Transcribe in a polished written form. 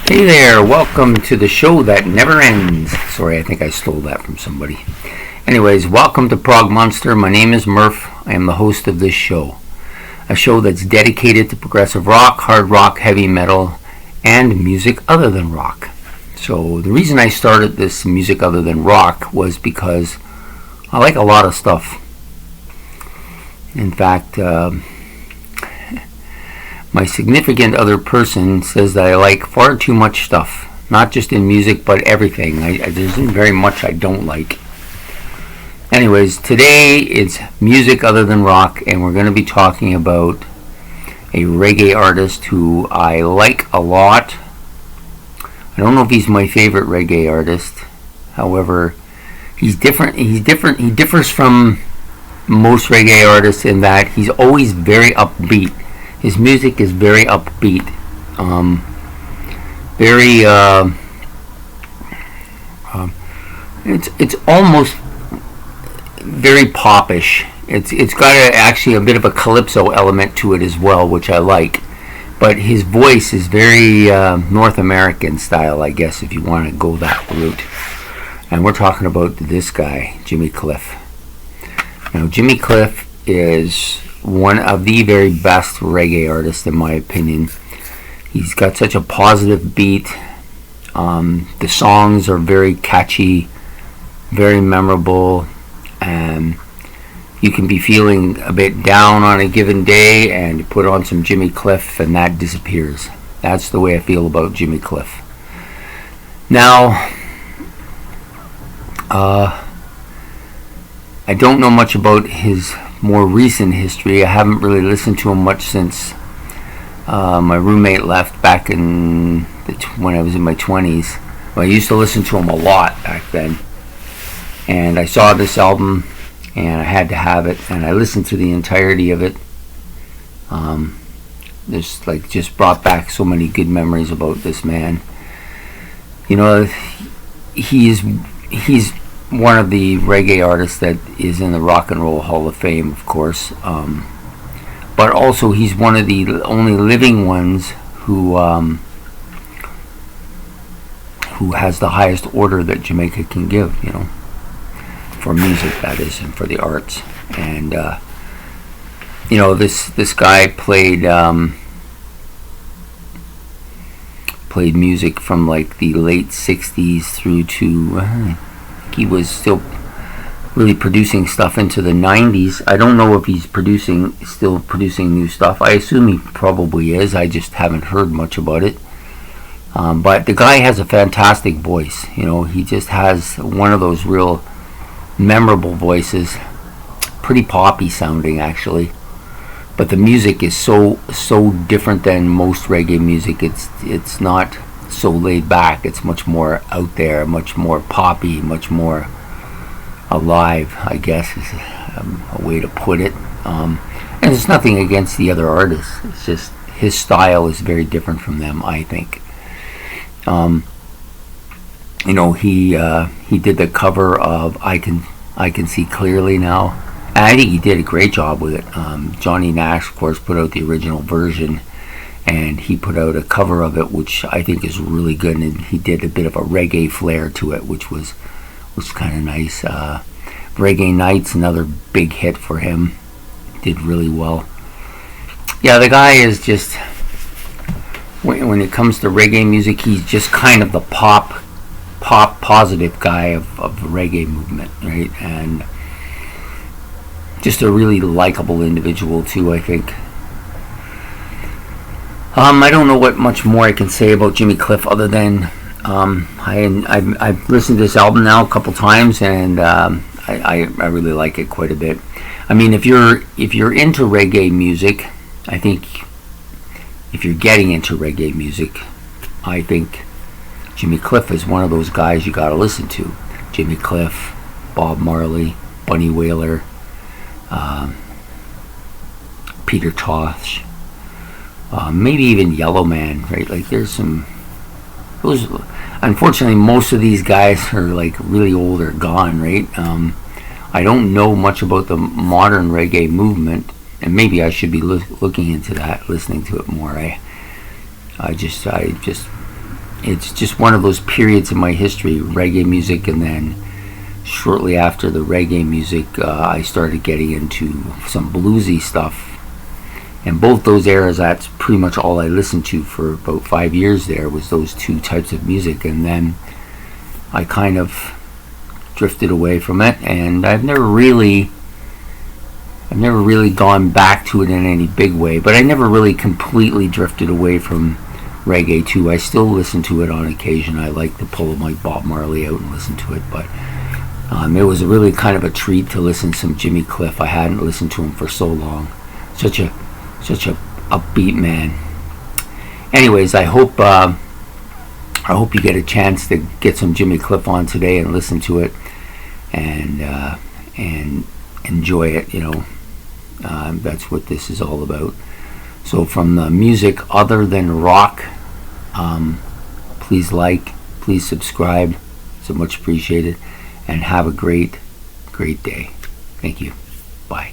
Hey there, welcome to the show that never ends. Sorry, I think I stole that from somebody. Anyways, welcome to Prog Monster. My name is Murph. I am the host of this show. A show that's dedicated to progressive rock, hard rock, heavy metal, and music other than rock. So the reason I started this music other than rock was because I like a lot of stuff. In fact, my significant other person says that I like far too much stuff. Not just in music, but everything. There isn't very much I don't like. Anyways, today it's music other than rock, and we're going to be talking about a reggae artist who I like a lot. I don't know if he's my favorite reggae artist. However, he's different. He differs from most reggae artists in that he's always very upbeat. His music is very upbeat, it's almost very popish. It's got actually a bit of a calypso element to it as well, which I like. But his voice is very North American style, I guess, if you want to go that route. And we're talking about this guy, Jimmy Cliff. Now, Jimmy Cliff is one of the very best reggae artists, in my opinion. He's got such a positive beat. The songs are very catchy, very memorable, and you can be feeling a bit down on a given day and you put on some Jimmy Cliff and that disappears. That's the way I feel about Jimmy Cliff. Now, I don't know much about his more recent history. I haven't really listened to him much since my roommate left back when I was in my 20s. Well, I used to listen to him a lot back then. And I saw this album and I had to have it, and I listened to the entirety of it. Just brought back so many good memories about this man. You know, he's one of the reggae artists that is in the Rock and Roll Hall of Fame, of course. But also he's one of the only living ones who has the highest order that Jamaica can give, you know, for music, that is, and for the arts. And you know, this guy played music from like the late 60s through to he was still really producing stuff into the 90s. I don't know if he's still producing new stuff. I assume he probably is. I just haven't heard much about it. But the guy has a fantastic voice. You know, he just has one of those real memorable voices. Pretty poppy sounding, actually. But the music is so different than most reggae music. It's not so laid back. It's much more out there, much more poppy, much more alive, I guess is a way to put it. And it's nothing against the other artists. It's just his style is very different from them, I think. You know, he did the cover of I Can See Clearly Now. And I think he did a great job with it. Johnny Nash, of course, put out the original version, and he put out a cover of it, which I think is really good. And he did a bit of a reggae flair to it, which was kind of nice. Reggae Nights, another big hit for him. Did really well. Yeah, the guy is just, when it comes to reggae music, he's just kind of the pop positive guy of the reggae movement, right? And just a really likable individual too, I think. I don't know what much more I can say about Jimmy Cliff other than I've listened to this album now a couple times, and I really like it quite a bit. I mean, if you're into reggae music, I think if you're getting into reggae music, I think Jimmy Cliff is one of those guys you got to listen to. Jimmy Cliff, Bob Marley, Bunny Wailer, Peter Tosh, maybe even Yellowman, right? Like there's some those. Unfortunately, most of these guys are like really old or gone, right? I don't know much about the modern reggae movement, and maybe I should be looking into that, listening to it more. I just it's just one of those periods in my history, reggae music, and then shortly after the reggae music, I started getting into some bluesy stuff. And both those eras, that's pretty much all I listened to for about 5 years there, was those two types of music. And then I kind of drifted away from it, and I've never really gone back to it in any big way, but I never really completely drifted away from reggae too. I still listen to it on occasion. I like to pull my Bob Marley out and listen to it, but it was really kind of a treat to listen to some Jimmy Cliff. I hadn't listened to him for so long. Such a upbeat man. Anyways, I hope you get a chance to get some Jimmy Cliff on today and listen to it, and enjoy it. That's what this is all about. So from the music other than rock, please subscribe. So much appreciated, and have a great day. Thank you. Bye.